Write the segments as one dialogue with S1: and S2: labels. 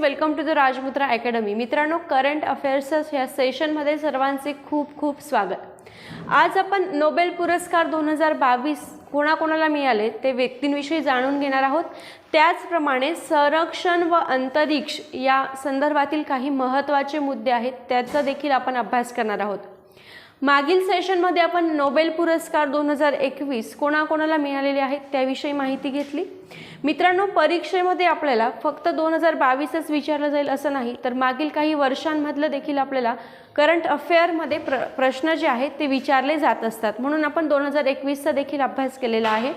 S1: Welcome to the Rajmudra academy. मित्रांनो, current affairs या सेशनमध्ये सर्वांचे खूप खूप स्वागत। आज आपण नोबेल पुरस्कार 2022 कोणाकोणाला मिळाले ते व्यक्तींविषयी जाणून घेणार आहोत। त्याचप्रमाणे संरक्षण व अंतरिक्ष या संदर्भातील काही महत्त्वाचे मुद्दे आहेत त्याचा देखील आपण अभ्यास करणार आहोत। मागील सेशनमध्ये आपण नोबेल पुरस्कार 2021 कोणाकोणाला मिळालेले आहेत त्याविषयी माहिती घेतली। मित्रांनो, परीक्षेमध्ये आपल्याला फक्त 2022च विचारलं जाईल असं नाही, तर मागील काही वर्षांमधलं देखील आपल्याला करंट अफेअरमध्ये प्रश्न जे आहेत ते विचारले जात असतात, म्हणून आपण 2021चा देखील अभ्यास केलेला आहे।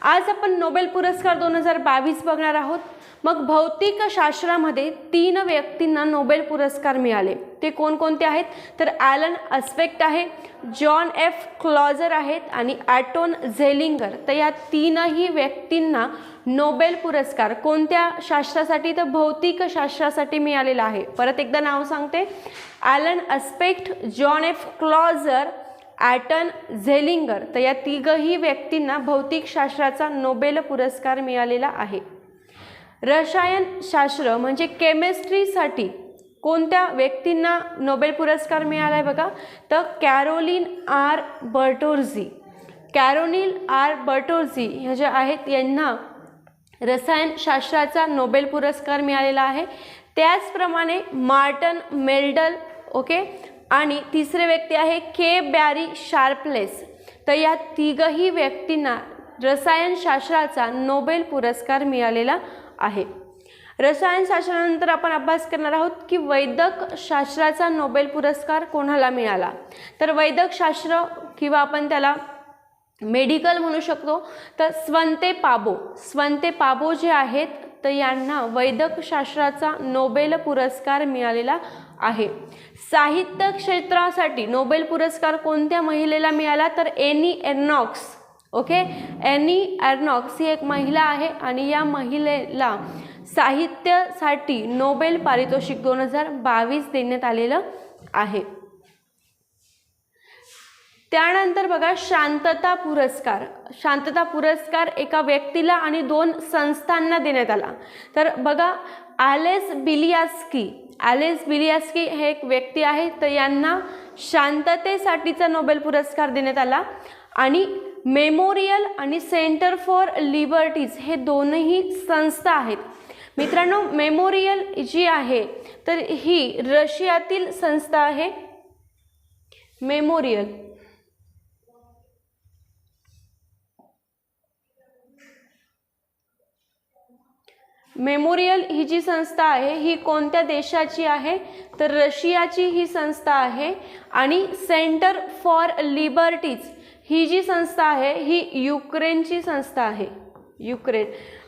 S1: आज आपण नोबेल पुरस्कार 2022 बघणार आहोत। मग भौतिक शास्त्रामध्ये 3 व्यक्तींना नोबेल पुरस्कार मिळाले। ते कोणकोणते आहेत तर ॲलन अस्पेक्ट आहे, जॉन एफ क्लॉजर आहेत आणि ॲटोन झेलिंगर। तर या 3ही व्यक्तींना नोबेल पुरस्कार कोणत्या शास्त्रासाठी तर भौतिक शास्त्रासाठी मिळालेला आहे। परत एकदा नाव सांगते, Alain Aspect, John F Clauser, Anton Zeilinger. तर या 3ही व्यक्तींना भौतिक शास्त्राचा नोबेल पुरस्कार मिळालेला आहे। रसायनशास्त्र म्हणजे केमिस्ट्रीसाठी कोणत्या व्यक्तींना नोबेल पुरस्कार मिळाला आहे बघा, तर कॅरोलिन आर बर्टोल्झी। कॅरोलिन आर बर्टोल्झी हे जे आहेत यांना रसायनशास्त्राचा नोबेल पुरस्कार मिळालेला आहे। त्याचप्रमाणे मार्टन मेल्डल, ओके, आणि तिसरे व्यक्ती आहे के बॅरी शार्पलेस। तर या 3ही व्यक्तींना रसायनशास्त्राचा नोबेल पुरस्कार मिळालेला आहे। रसायनशास्त्रानंतर आपण अभ्यास करणार आहोत की वैद्यक शास्त्राचा नोबेल पुरस्कार कोणाला मिळाला। तर वैद्यक शास्त्र किंवा आपण त्याला मेडिकल म्हणू शकतो, तर स्वंते पाबो जे आहेत तर यांना वैद्यक शास्त्राचा नोबेल पुरस्कार मिळालेला आहे। साहित्य क्षेत्रासाठी नोबेल पुरस्कार कोणत्या महिलेला मिळाला तर एनी एर्नॉक्स, ओके। एनी एर्नॉक्स ही एक महिला आहे आणि या महिलेला साहित्यासाठी नोबेल पारितोषिक 2022 देण्यात आलेलं आहे। त्यानंतर बघा, शांतता पुरस्कार एका व्यक्तीला आणि 2 संस्थांना देण्यात आला। तर बघा, ॲलेस बिलियास्की हे एक व्यक्ती आहे, तर यांना शांततेसाठीचा नोबेल पुरस्कार देण्यात आला। आणि मेमोरियल आणि सेंटर फॉर लिबर्टीज हे दोनही संस्था आहेत। मित्रांनो, मेमोरियल जी आहे तर ही रशियातील संस्था आहे। मेमोरियल ही जी संस्था आहे ही कोणत्या देशाची आहे तर रशियाची ही संस्था आहे। आणि सेंटर फॉर लिबर्टीज ही जी संस्था आहे ही युक्रेनची संस्था आहे।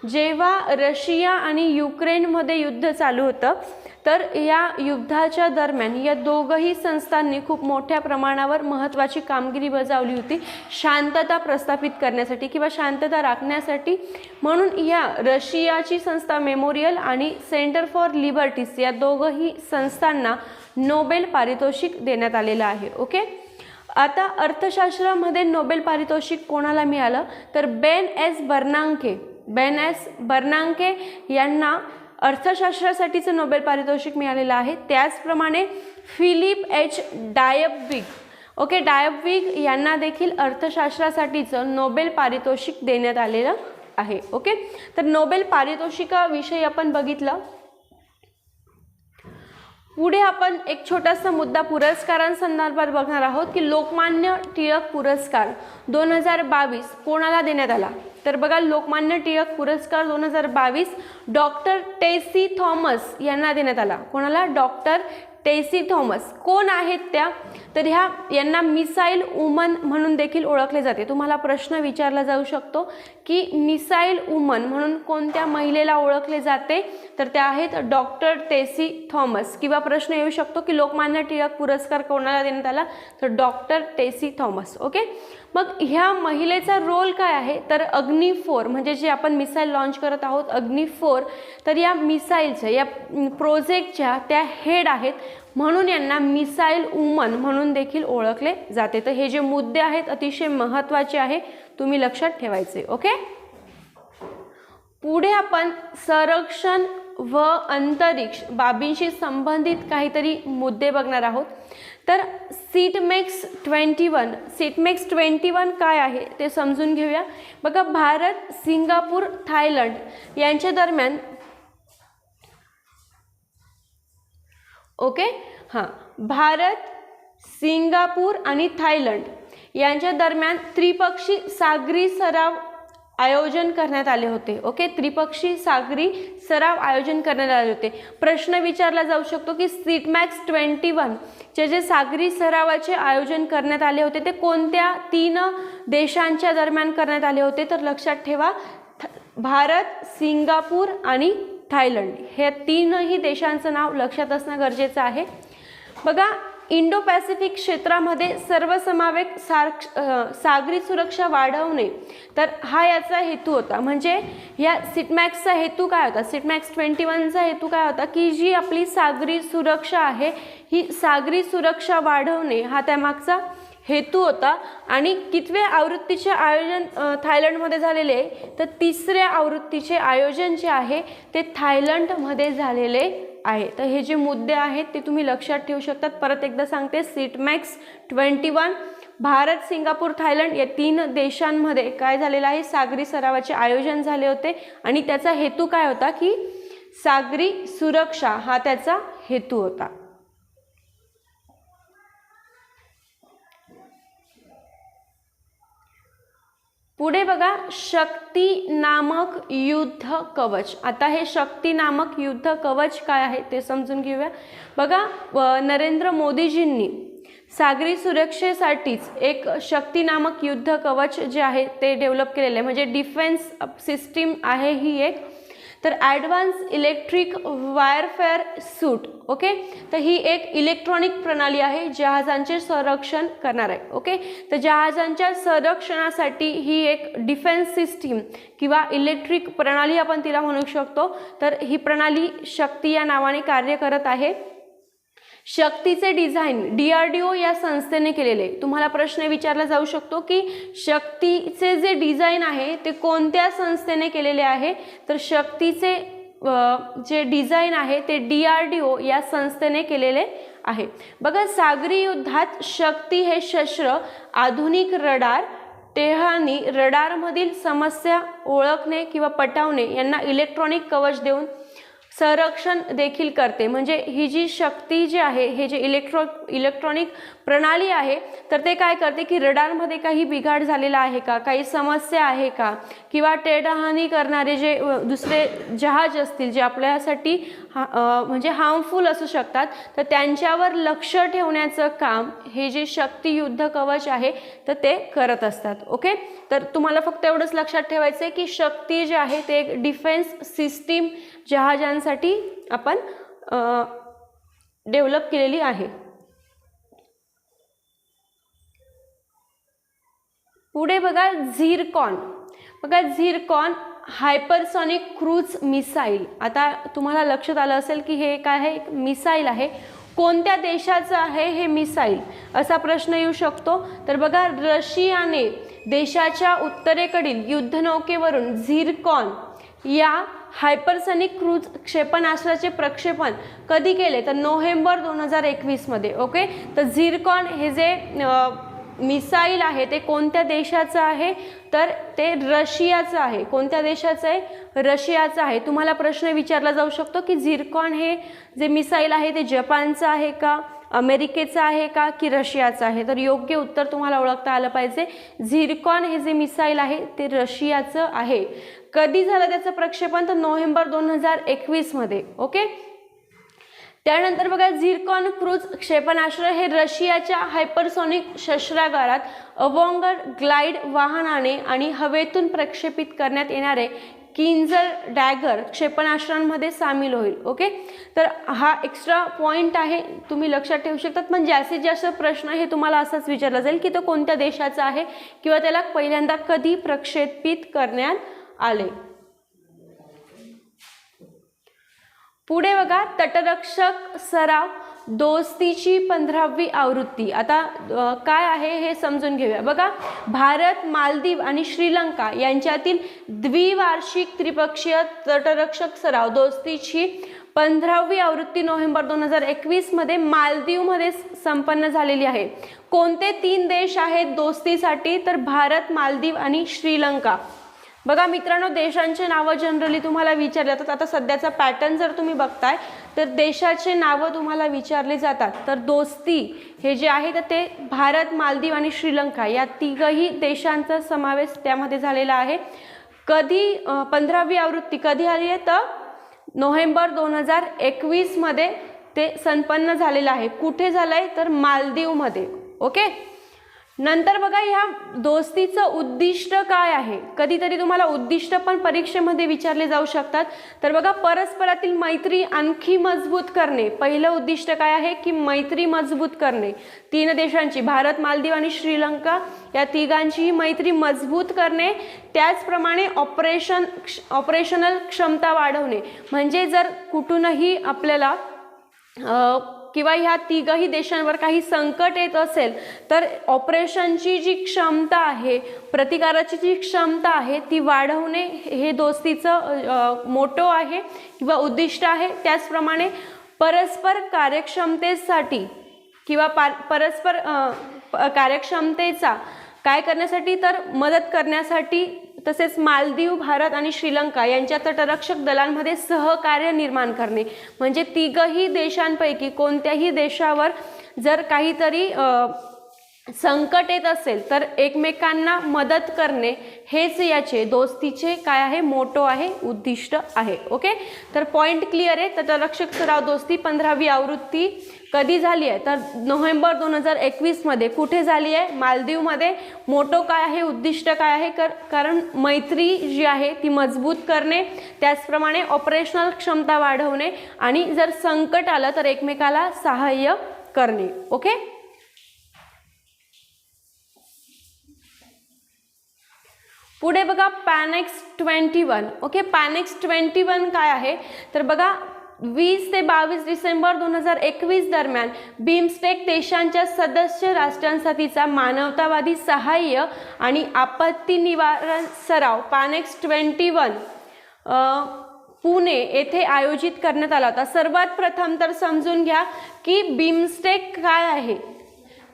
S1: जेव्हा रशिया आणि युक्रेनमध्ये युद्ध चालू होतं तर या युद्धाच्या दरम्यान या दोघही संस्थांनी खूप मोठ्या प्रमाणावर महत्त्वाची कामगिरी बजावली होती शांतता प्रस्थापित करण्यासाठी किंवा शांतता राखण्यासाठी। म्हणून या रशियाची संस्था मेमोरियल आणि सेंटर फॉर लिबर्टीज या दोघही संस्थांना नोबेल पारितोषिक देण्यात आलेलं आहे, ओके। आता अर्थशास्त्रामध्ये नोबेल पारितोषिक कोणाला मिळालं तर बेन एस बर्नांके यांना अर्थशास्त्रासाठीचं नोबेल पारितोषिक मिळालेलं आहे। त्याचप्रमाणे Philip H Dybvig, okay, Dybvig यांना देखील अर्थशास्त्रासाठीचं नोबेल पारितोषिक देण्यात आलेलं आहे, ओके। तर नोबेल पारितोषिकाविषयी आपण बघितलं। पुढे आपण एक छोटासा मुद्दा पुरस्कारांसंदर्भात बघणार आहोत की लोकमान्य टिळक पुरस्कार 2022 कोणाला देण्यात आला। तर बघा, लोकमान्य टिळक पुरस्कार 2022 डॉक्टर टेसी थॉमस यांना देण्यात आला। कोणाला? डॉक्टर टेसी थॉमस। कोण आहेत त्या तर यांना मिसाईल वुमन म्हणून देखील ओळखले जाते। तुम्हाला प्रश्न विचारला जाऊ शकतो की मिसाईल वुमन म्हणून कोणत्या महिलेला ओळखले जाते तर त्या आहेत डॉक्टर टेसी थॉमस। किंवा प्रश्न येऊ शकतो की लोकमान्य टिळक पुरस्कार कोणाला देण्यात आला तर डॉक्टर टेसी थॉमस, ओके। मग ह्या महिलेचा रोल काय आहे तर अग्नि 4 म्हणजे जे आपण मिसाईल लॉन्च करत आहोत अग्नि 4, तर या मिसाईलच्या या प्रोजेक्टच्या त्या हेड आहेत, म्हणून यांना मिसाईल वुमन म्हणून देखील ओळखले जाते। तर हे जे मुद्दे आहेत अतिशय महत्त्वाचे आहे, तुम्ही लक्षात ठेवायचे, ओके। पुढे आपण संरक्षण व अंतरिक्ष बाबींशी संबंधित काहीतरी मुद्दे बघणार आहोत. तर सीटमेक्स 21 काय आहे ते समजून घेऊया. बघा, भारत, सिंगापूर, थायलंड यांच्या दरम्यान भारत, सिंगापूर आणि थायलंड यांच्या दरम्यान त्रिपक्षी सागरी सराव आयोजन करण्यात आले होते. त्रिपक्षी सागरी सराव आयोजन करण्यात आले होते. प्रश्न विचारला जाऊ शकतो की सीटमॅक्स 21 चे जे सागरी सरावाचे आयोजन करण्यात आले होते ते कोणत्या 3 देशांच्या दरम्यान करण्यात आले होते. तर लक्षात ठेवा, भारत, सिंगापूर आणि थायलंड हे 3ही देशांचं नाव लक्षात असणं गरजेचं आहे. बघा, इंडो पॅसिफिक क्षेत्रामध्ये सर्वसमावेशक सागरी सुरक्षा वाढवणे, तर हा याचा हेतू होता. म्हणजे या सीटमॅक्सचा हेतू काय होता, सीटमॅक्स 21चा हेतू काय होता की जी आपली सागरी सुरक्षा आहे ही सागरी सुरक्षा वाढवणे हा त्यामागचा हेतू होता. आणि कितवे आवृत्तीचे आयोजन थायलंडमध्ये झालेले आहे, तर 3ऱ्या आवृत्तीचे आयोजन जे आहे ते थायलंडमध्ये झालेले आहे. तर हे जे मुद्दे आहेत ते तुम्ही लक्षात ठेवू शकतात. परत एकदा सांगते, सीटमॅक्स 21 भारत, सिंगापूर, थायलंड या 3 देशांमध्ये काय झालेलं आहे, सागरी सरावाचे आयोजन झाले होते. आणि त्याचा हेतू काय होता की सागरी सुरक्षा हा त्याचा हेतू होता. पुढे बघा, शक्ती नामक युद्ध कवच. आता हे शक्ती नामक युद्ध कवच काय आहे ते समजून घेऊया. बघा, नरेंद्र मोदीजींनी सागरी सुरक्षेसाठीच एक शक्ती नामक युद्ध कवच जे आहे ते डेव्हलप केलेलं आहे. म्हणजे डिफेन्स सिस्टीम आहे ही एक. तर ॲडव्हान्स इलेक्ट्रिक वायरफेअर सूट. तर ही एक इलेक्ट्रॉनिक प्रणाली आहे जहाजांचे संरक्षण करणार आहे. तर जहाजांच्या संरक्षणासाठी ही एक डिफेन्स सिस्टीम किंवा इलेक्ट्रिक प्रणाली आपण तिला म्हणू शकतो. तर ही प्रणाली शक्ती या नावाने कार्य करत आहे. शक्तीचे डिझाईन DRDO या संस्थेने केलेले. तुम्हाला प्रश्न विचारला जाऊ शकतो की शक्तीचे जे डिझाईन आहे ते कोणत्या संस्थेने केलेले आहे. तर शक्तीचे जे डिझाईन आहे ते DRDO या संस्थेने केलेले आहे. बघा, सागरी युद्धात शक्ती हे शस्त्र आधुनिक रडार, टेहळणी, रडारमधील समस्या ओळखणे किंवा पटवणे यांना इलेक्ट्रॉनिक कवच देऊन संरक्षण देखील करते. म्हणजे ही जी शक्ती जी आहे, हे जे इलेक्ट्रॉनिक प्रणाली आहे, तर ते काय करते की रडारमध्ये काही बिघाड झालेला आहे का, काही समस्या आहे का, किंवा टेडहानी करणारे जे दुसरे जहाज असतील जे आपल्यासाठी म्हणजे हार्मफुल असू शकतात, तर त्यांच्यावर लक्ष ठेवण्याचं काम हे जे शक्ती युद्ध कवच आहे तर ते करत असतात. तर तुम्हाला फक्त एवढंच लक्षात ठेवायचं आहे की शक्ती जे आहे ते एक डिफेन्स सिस्टीम जहाजांसाठी आपण डेव्हलप केलेली आहे. पुढे बघा, झिरकॉन. बघा, झिरकॉन हायपरसॉनिक क्रूज मिसाईल. आता तुम्हाला लक्षात आलं असेल की हे काय आहे, एक मिसाईल आहे. कोणत्या देशाचं आहे हे मिसाईल असा प्रश्न येऊ शकतो. तर बघा, रशियाने देशाच्या उत्तरेकडील युद्धनौकेवरून झिरकॉन या हायपरसॉनिक क्रूज क्षेपणास्त्राचे प्रक्षेपण कधी केले, तर नोव्हेंबर 2021 मध्ये. तर झिरकॉन हे जे मिसाईल आहे ते कोणत्या देशाचं आहे, तर ते रशियाचं आहे. कोणत्या देशाचं आहे, रशियाचं आहे. तुम्हाला प्रश्न विचारला जाऊ शकतो की झिरकॉन हे जे मिसाईल आहे ते जपानचं आहे का, अमेरिकेचं आहे का की रशियाचं आहे. तर योग्य उत्तर तुम्हाला ओळखता आलं पाहिजे. झिरकॉन हे जे मिसाईल आहे ते रशियाचं आहे. कधी झालं त्याचं प्रक्षेपण, तर नोव्हेंबर 2021 मध्ये. त्यानंतर बघा, झिरकॉन क्रूज क्षेपणास्त्र हे रशियाच्या हायपरसॉनिक शस्त्रागारात अवॉंगड ग्लाइड वाहनाने आणि हवेतून प्रक्षेपित करण्यात येणारे किंजल डॅगर क्षेपणास्त्रांमध्ये सामील होईल. तर हा एक्स्ट्रा पॉइंट आहे, तुम्ही लक्षात ठेवू शकतात. पण जास्तीत जास्त प्रश्न हे तुम्हाला असाच विचारला जाईल की तो कोणत्या देशाचा आहे किंवा त्याला पहिल्यांदा कधी प्रक्षेपित करण्यात आले. पुढे बघा, तटरक्षक सराव दोस्तीची 15वी आवृत्ती. आता काय आहे हे समजून घेऊया. बघा, भारत, मालदीव आणि श्रीलंका यांच्यातील द्विवार्षिक त्रिपक्षीय तटरक्षक सराव दोस्तीची 15वी आवृत्ती नोव्हेंबर 2021 मध्ये मालदीवमध्ये संपन्न झालेली आहे. कोणते 3 देश आहेत दोस्तीसाठी? तर भारत, मालदीव आणि श्रीलंका. बघा मित्रांनो, देशांचे नावं जनरली तुम्हाला विचारले जातात. आता सध्याचा पॅटर्न जर तुम्ही बघताय तर देशाचे नावं तुम्हाला विचारले जातात. तर दोस्ती हे जे आहे तर ते भारत, मालदीव आणि श्रीलंका या तिघही देशांचा समावेश त्यामध्ये झालेला आहे. कधी 15वी आवृत्ती कधी आली आहे? तर नोव्हेंबर 2021 मध्ये ते संपन्न झालेलं आहे. कुठे झालंय? तर मालदीवमध्ये. ओके. नंतर बघा, ह्या दोस्तीचं उद्दिष्ट काय आहे? कधीतरी तुम्हाला उद्दिष्ट पण परीक्षेमध्ये विचारले जाऊ शकतात. तर बघा, परस्परातील मैत्री आणखी मजबूत करणे. पहिलं उद्दिष्ट काय आहे? की मैत्री मजबूत करणे. 3 देशांची, भारत, मालदीव आणि श्रीलंका या तिघांची मैत्री मजबूत करणे. त्याचप्रमाणे ऑपरेशनल क्षमता वाढवणे. म्हणजे जर कुठूनही आपल्याला किंवा ह्या तिघही देशांवर काही संकट येत असेल तर ऑपरेशनची जी क्षमता आहे, प्रतिकाराची जी क्षमता आहे ती वाढवणे हे दोस्तीचं मोटो आहे किंवा उद्दिष्ट आहे. त्याचप्रमाणे परस्पर कार्यक्षमतेसाठी किंवा परस्पर कार्यक्षमतेचा काय करण्यासाठी? तर मदत करण्यासाठी. तसेच मालदीव, भारत आणि श्रीलंका यांच्या तटरक्षक दलांमध्ये सहकार्य निर्माण करणे. म्हणजे तिघही देशांपैकी कोणत्याही देशावर जर काहीतरी संकट येत असेल तर एकमेकांना मदत करणे हेच याचे दोस्तीचे काय आहे? मोटो आहे, उद्दिष्ट आहे. ओके. तर पॉइंट क्लिअर आहे. तटरक्षक सराव दोस्ती 15वी आवृत्ती कधी झाली आहे? तर नोव्हेंबर 2021 मध्ये. कुठे झाली आहे? मालदीवमध्ये. मोटो काय आहे? उद्दिष्ट काय आहे? कारण मैत्री जी आहे ती मजबूत करणे, त्याचप्रमाणे ऑपरेशनल क्षमता वाढवणे आणि जर संकट आलं तर एकमेकाला सहाय्य करणे. ओके. पुढे बघा, पॅनेक्स 21. ओके. पॅनेक्स 21 काय आहे? तर बघा, 20 ते 22 डिसेंबर 2021 दरम्यान बिमस्टेक देशांच्या सदस्य राष्ट्रांसाठीचा मानवतावादी सहाय्य आणि आपत्ती निवारण सराव पॅनेक्स 21 पुणे येथे आयोजित करण्यात आला होता. सर्वात प्रथम तर समजून घ्या की बिमस्टेक काय आहे.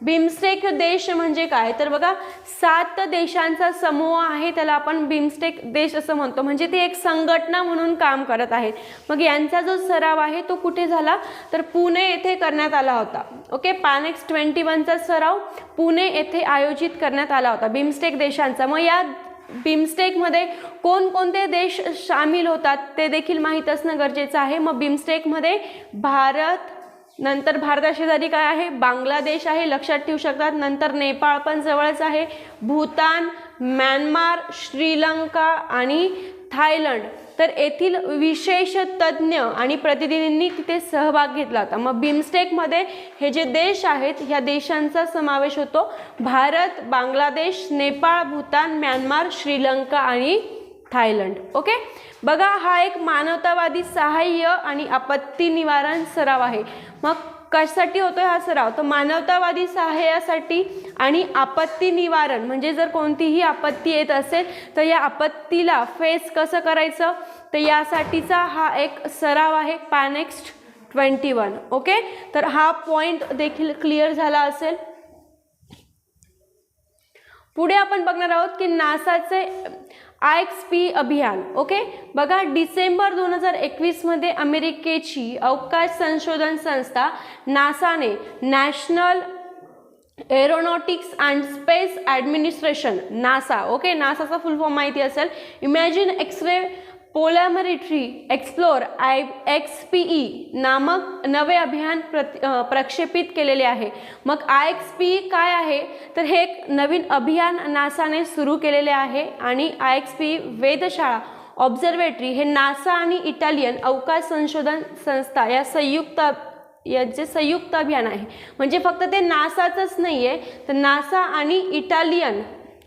S1: बिमस्टेक देश म्हणजे काय? तर बघा, 7 देशांचा समूह आहे, त्याला आपण बिमस्टेक देश असं म्हणतो. म्हणजे ते एक संघटना म्हणून काम करत आहेत. मग यांचा जो सराव आहे तो कुठे झाला? तर पुणे येथे करण्यात आला होता. ओके. पॅनेक्स 21चा सराव पुणे येथे आयोजित करण्यात आला होता बिमस्टेक देशांचा. मग या बिमस्टेकमध्ये कोणकोणते देश सामील होतात ते देखील माहीत असणं गरजेचं आहे. मग बिमस्टेकमध्ये भारत, नंतर भारताशेजारी काय आहे? बांगलादेश आहे, लक्षात ठेवू शकतात. नंतर नेपाळ पण जवळच आहे, भूतान, म्यानमार, श्रीलंका आणि थायलंड. तर येथील विशेष तज्ज्ञ आणि प्रतिनिधींनी तिथे सहभाग घेतला होता. मग बिमस्टेकमध्ये हे जे देश आहेत ह्या देशांचा समावेश होतो. भारत, बांगलादेश, नेपाळ, भूतान, म्यानमार, श्रीलंका आणि थायलंड. ओके. बघा, हा एक मानवतावादी सहाय्य आणि आपत्ती निवारण सराव आहे. मग कशासाठी होतोय हा सराव? तर मानवतावादी सहाय्यासाठी आणि आपत्ती निवारण, म्हणजे जर कोणतीही आपत्ती येत असेल तर या आपत्तीला फेस कसं करायचं तर यासाठीचा हा एक सराव आहे पॅनेक्स 21. ओके. तर हा पॉइंट देखील क्लिअर झाला असेल. पुढे आपण बघणार आहोत की नासाचे IXP अभियान. ओके. बघा, डिसेंबर 2021 मध्ये अमेरिकेची अवकाश संशोधन संस्था नासाने National Aeronautics and Space Administration NASA. Okay. नासाचा फुल फॉर्म माहिती असेल. Imaging X-ray polarimetry explorer IXPE नामक नवे अभियान प्रक्षेपित केलेले आहे. मग IXPE काय आहे? तर हे एक नवीन अभियान नासाने सुरू केलेले आहे आणि IXPE वेधशाळा ऑब्झर्वेटरी हे नासा आणि इटालियन अवकाश संशोधन संस्था यांचे संयुक्त अभियान आहे. म्हणजे फक्त ते नासाचंच नाही आहे, तर नासा आणि इटालियन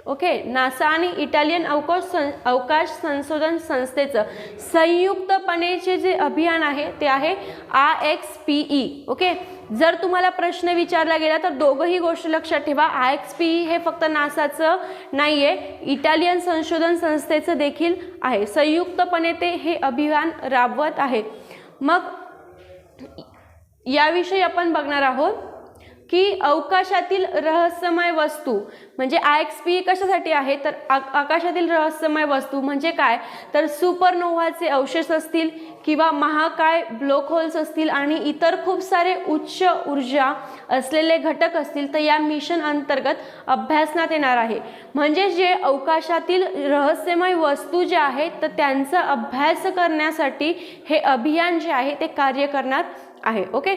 S1: ओके, नासा आणि इटालियन अवकाश संशोधन संस्थेचं संयुक्तपणेचे जे अभियान आहे ते आहे IXPE. ओके, जर तुम्हाला प्रश्न विचारला गेला तर दोघंही गोष्ट लक्षात ठेवा. IXPE हे फक्त नासाचं नाही आहे, इटालियन संशोधन संस्थेचं देखील आहे. संयुक्तपणे ते हे अभियान राबवत आहेत. मग याविषयी आपण बघणार आहोत की अवकाशातील रहस्यमय वस्तू म्हणजे IXPE कशासाठी आहे, तर आकाशातील रहस्यमय वस्तू म्हणजे काय, तर सुपरनोव्हाचे अवशेष असतील किंवा महाकाय ब्लॅक होल्स असतील आणि इतर खूप सारे उच्च ऊर्जा असलेले घटक असतील तर या मिशन अंतर्गत अभ्यासण्यात येणार आहे. म्हणजे जे अवकाशातील रहस्यमय वस्तू ज्या आहेत तर त्यांचा अभ्यास करण्यासाठी हे अभियान जे आहे ते कार्य करणार आहे. ओके,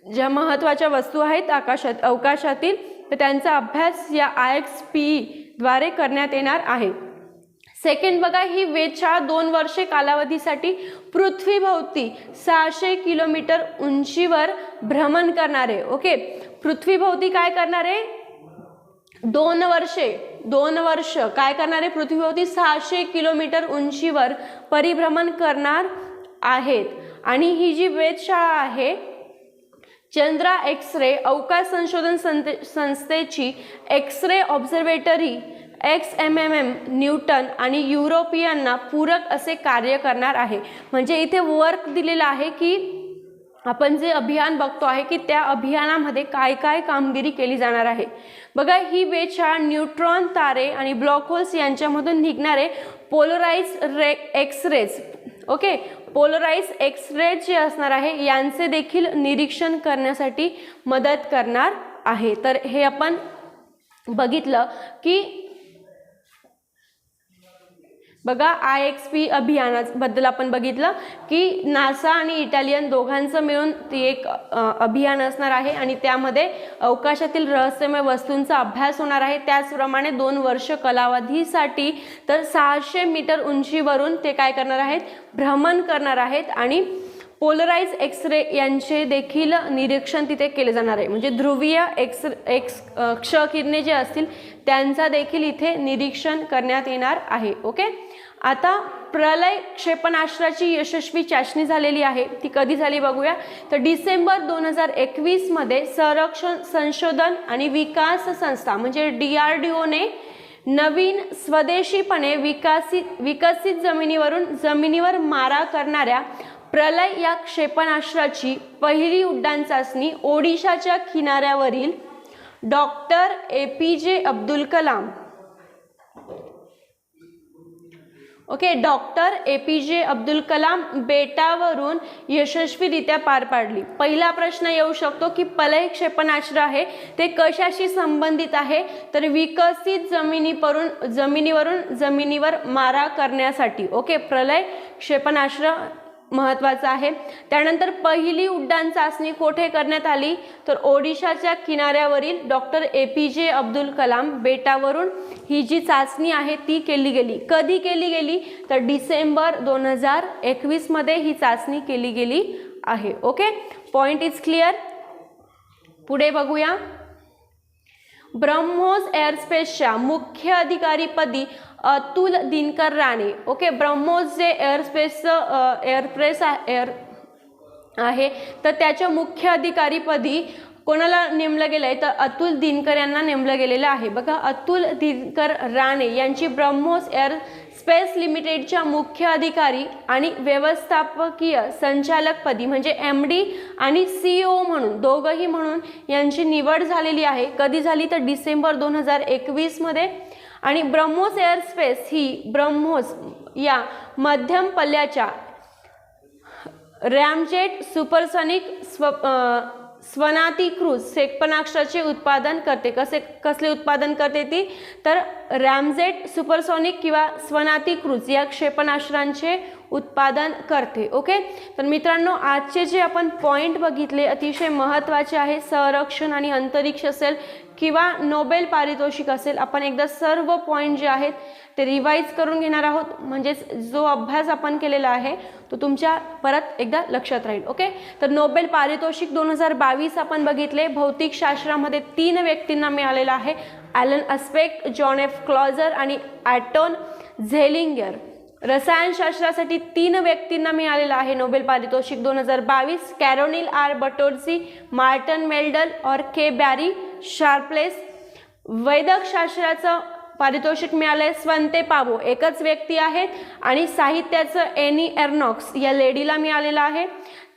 S1: ज्या महत्त्वाच्या वस्तू आहेत अवकाशातील तर त्यांचा अभ्यास या IXPE द्वारे करण्यात येणार आहे. सेकंड बघा, ही वेधशाळा 2 वर्षे कालावधीसाठी पृथ्वीभोवती 600 किलोमीटर उंचीवर भ्रमण करणार आहे. ओके, पृथ्वीभोवती काय करणार आहे, 2 वर्ष काय करणार आहे, पृथ्वीभोवती 600 किलोमीटर उंचीवर परिभ्रमण करणार आहेत. आणि ही जी वेधशाळा आहे चंद्रा एक्स-रे अवकाश संशोधन संस्थेची एक्स-रे ऑब्झर्वेटरी XMMM न्यूटन आणि युरोपियनना पूरक असे कार्य करणार आहे. म्हणजे इथे वर्क दिलेलं आहे की आपण जे अभियान बघतो आहे की त्या अभियानामध्ये काय काय कामगिरी केली जाणार आहे. बघा, ही वेधशाळा न्यूट्रॉन तारे आणि ब्लॅक होल्स यांच्यामधून निघणारे polarised X-rays, okay, polarised X-rays जे असणार आहे यांचे देखील निरीक्षण करण्यासाठी मदत करणार आहे. तर हे आपण बघितलं की बघा IXPE अभियानाबद्दल आपण बघितलं की नासा आणि इटालियन दोघांचं मिळून ती एक अभियान असणार आहे आणि त्यामध्ये अवकाशातील रहस्यमय वस्तूंचा अभ्यास होणार आहे. त्याचप्रमाणे 2 वर्ष कालावधीसाठी तर 600 मीटर उंचीवरून ते काय करणार आहेत, भ्रमण करणार आहेत आणि पोलराइज एक्स-रे यांचे देखील निरीक्षण तिथे केले जाणार आहे. म्हणजे ध्रुवीय क्ष किरणे जे असतील त्यांचा देखील इथे निरीक्षण करण्यात येणार आहे. ओके, आता प्रलय क्षेपणास्त्राची यशस्वी चाचणी झालेली आहे. ती कधी झाली बघूया, तर डिसेंबर 2021 मध्ये संरक्षण संशोधन आणि विकास संस्था म्हणजे DRDOने नवीन स्वदेशीपणे विकसित जमिनीवर मारा करणाऱ्या प्रलय या क्षेपणास्त्राची पहिली उड्डाण चाचणी ओडिशाच्या किनाऱ्यावरील doctor APJ Abdul Kalam doctor APJ Abdul Kalam बेटावरून यशस्वीरित्या पार पाडली. पहिला प्रश्न येऊ शकतो की प्रलय क्षेपणास्त्र आहे ते कशाशी संबंधित आहे, तर विकसित जमिनीवर मारा करण्यासाठी. ओके, प्रलय क्षेपणास्त्र महत्त्वाचं आहे. त्यानंतर पहिली उड्डाण चाचणी कोठे करण्यात आली, तर ओडिशाच्या किनाऱ्यावरील डॉक्टर APJ अब्दुल कलाम बेटावरून ही जी चाचणी आहे ती केली गेली. कधी केली गेली, तर डिसेंबर 2021 मध्ये ही चाचणी केली गेली आहे. Okay, point is clear. पुढे बघूया, ब्रह्मोस एअरस्पेसच्या मुख्य अधिकारीपदी अतुल दिनकर राणे. ओके, ब्रह्मोस जे एअरस्पेस आहे तर त्याच्या मुख्य अधिकारीपदी कोणाला नेमलं गेलंय, तर अतुल दिनकर यांना नेमलं गेलेलं आहे. बघा, अतुल दिनकर राणे यांची ब्रह्मोस एअरस्पेस लिमिटेडच्या मुख्य अधिकारी आणि व्यवस्थापकीय संचालकपदी म्हणजे MD आणि CEO म्हणून दोघंही म्हणून यांची निवड झालेली आहे. कधी झाली, तर डिसेंबर 2021 मध्ये. आणि ब्रह्मोस एअरस्पेस ही ब्रह्मोस या मध्यम पल्ल्याच्या रॅमजेट सुपरसॉनिक स्वनातीकृत क्षेपणास्त्राचे उत्पादन करते. कसले उत्पादन करते ती, तर रॅमजेट सुपरसॉनिक किंवा स्वनातीकृत या क्षेपणास्त्रांचे उत्पादन करते. ओके, तर मित्रांनो, आजचे जे आपण पॉइंट बघितले अतिशय महत्त्वाचे आहे. संरक्षण आणि अंतरिक्ष असेल किंवा नोबेल पारितोषिक असेल, आपण एकदा सर्व पॉइंट जे आहेत ते रिवाइज करून घेणार आहोत. म्हणजेच जो अभ्यास आपण केलेला आहे तो तुमच्या परत एकदा लक्षात राहील. ओके, तर नोबेल पारितोषिक 2022 आपण बघितले. भौतिकशास्त्रामध्ये 3 व्यक्तींना मिळालेला आहे. Alain Aspect, John F Clauser आणि ॲटोन झेलिंगर. रसायनशास्त्रासाठी 3 व्यक्तींना मिळालेलं आहे नोबेल पारितोषिक 2022. कॅरोलिन आर बर्टोल्सी, मार्टन मेल्डल और के बॅरी शार्प्लेस. वैद्यकशास्त्राचं पारितोषिक मिळालंय स्वंते पावो, एकच व्यक्ती आहेत. आणि साहित्याचं एनी एर्नॉक्स या लेडीला मिळालेलं आहे.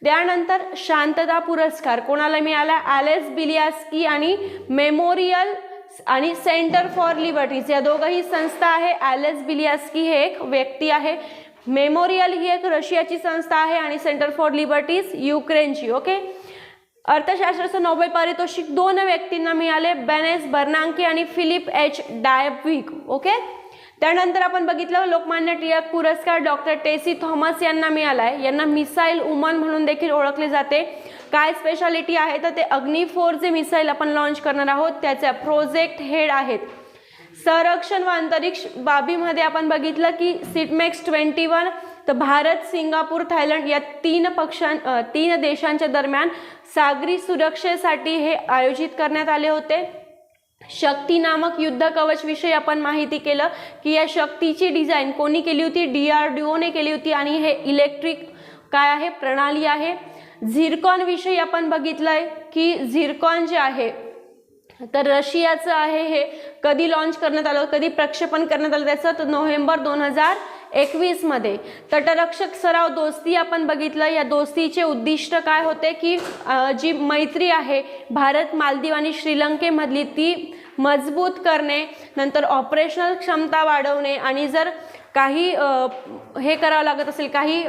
S1: त्यानंतर शांतता पुरस्कार कोणाला मिळाला? ॲलेस बिलियास्की आणि मेमोरियल आणि सेंटर फॉर लिबर्टीज या दोघंही संस्था आहे. ॲलेस बिलियास्की हे एक व्यक्ती आहे, मेमोरियल ही एक रशियाची संस्था आहे आणि सेंटर फॉर लिबर्टीज युक्रेनची. ओके. अर्थशास्त्राचं नोबेल पारितोषिक 2 व्यक्तींना मिळाले, बेनेस बर्नांकी आणि फिलिप एच डायबविक. ओके. त्यानंतर आपण बघितलं लोकमान्य टिळक पुरस्कार डॉक्टर टेसी थॉमस यांना मिळालाय. यांना मिसाईल वुमन म्हणून देखील ओळखले जाते. काय स्पेशालिटी आहे तर ते अग्नी 4 जे मिसाईल आपण लॉन्च करणार आहोत त्याच्या प्रोजेक्ट हेड आहेत. संरक्षण व अंतरिक्ष बाबीमध्ये आपण बघितलं की सिटमेक्स 21 तर भारत, सिंगापूर, थायलंड या 3 देशांच्या दरम्यान सागरी सुरक्षेसाठी हे आयोजित करण्यात आले होते. शक्ती नामक युद्ध कवच विषयी आपण माहिती केलं की या शक्तीची डिझाईन कोणी केली होती? DRDOने केली होती आणि हे इलेक्ट्रिक काय आहे प्रणाली आहे. झिरकॉन विषयी आपण बघितलंय की झिरकॉन जे आहे तर रशियाचं आहे. हे कधी लॉन्च करण्यात आलं, कधी प्रक्षेपण करण्यात आलं त्याचं? तर नोव्हेंबर 2021 मध्ये. तटरक्षक सराव दोस्ती आपण बघितलं. या दोस्तीचे उद्दिष्ट काय होते की जी मैत्री आहे भारत, मालदीव आणि श्रीलंकेमधली ती मजबूत करणे, नंतर ऑपरेशनल क्षमता वाढवणे आणि जर काही हे करावं लागत असेल, काही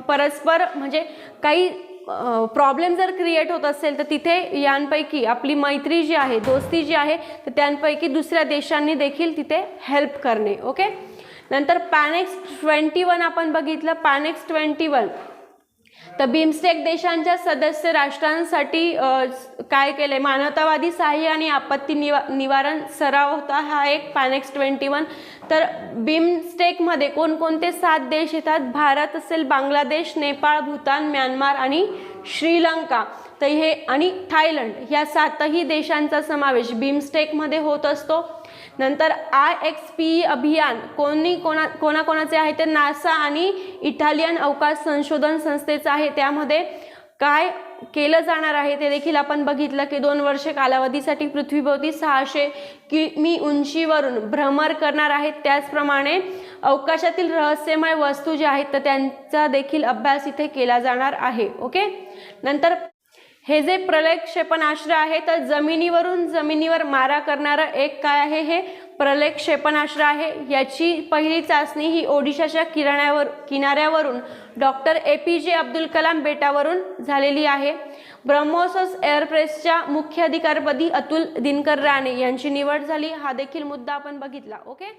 S1: परस्पर म्हणजे काही प्रॉब्लेम जर क्रिएट होत असेल तर तिथे यांपैकी आपली मैत्री जी आहे, दोस्ती जी आहे तर त्यांपैकी दुसऱ्या देशांनी देखील तिथे हेल्प करणे. ओके. नंतर पॅनेक्स 21 आपण बघितलं. पॅनेक्स 21 तर बिमस्टेक देशांच्या सदस्य राष्ट्रांसाठी काय केलंय? मानवतावादी सहाय्य आणि आपत्ती निवारण सराव होता हा एक पॅनेक्स 21. तर बिमस्टेकमध्ये कोणकोणते 7 देश येतात? भारत असेल, बांगलादेश, नेपाळ, भूतान, म्यानमार आणि श्रीलंका. तर हे आणि थायलंड या 7ही देशांचा समावेश बिमस्टेकमध्ये होत असतो. नंतर IXPE अभियान कोणाकोणाचे आहे? तर नासा आणि इटालियन अवकाश संशोधन संस्थेचं आहे. त्यामध्ये काय केलं जाणार आहे ते देखील आपण बघितलं की 2 वर्ष कालावधीसाठी पृथ्वीभोवती 600 किमी उंचीवरून भ्रमण करणार आहेत. त्याचप्रमाणे अवकाशातील रहस्यमय वस्तू ज्या आहेत तर त्यांचा देखील अभ्यास इथे केला जाणार आहे. ओके. नंतर हे जे प्रलय क्षेपणास्त्र आहे तर जमिनीवर मारा करणारं एक काय आहे? हे प्रलय क्षेपणास्त्र आहे. याची पहिली चाचणी ही ओडिशाच्या किनाऱ्यावरून डॉक्टर APJ अब्दुल कलाम बेटावरून झालेली आहे. ब्रह्मोस एअरफोर्सच्या मुख्य अधिकारीपदी अतुल दिनकर राणे यांची निवड झाली. हा देखील मुद्दा आपण बघितला. ओके.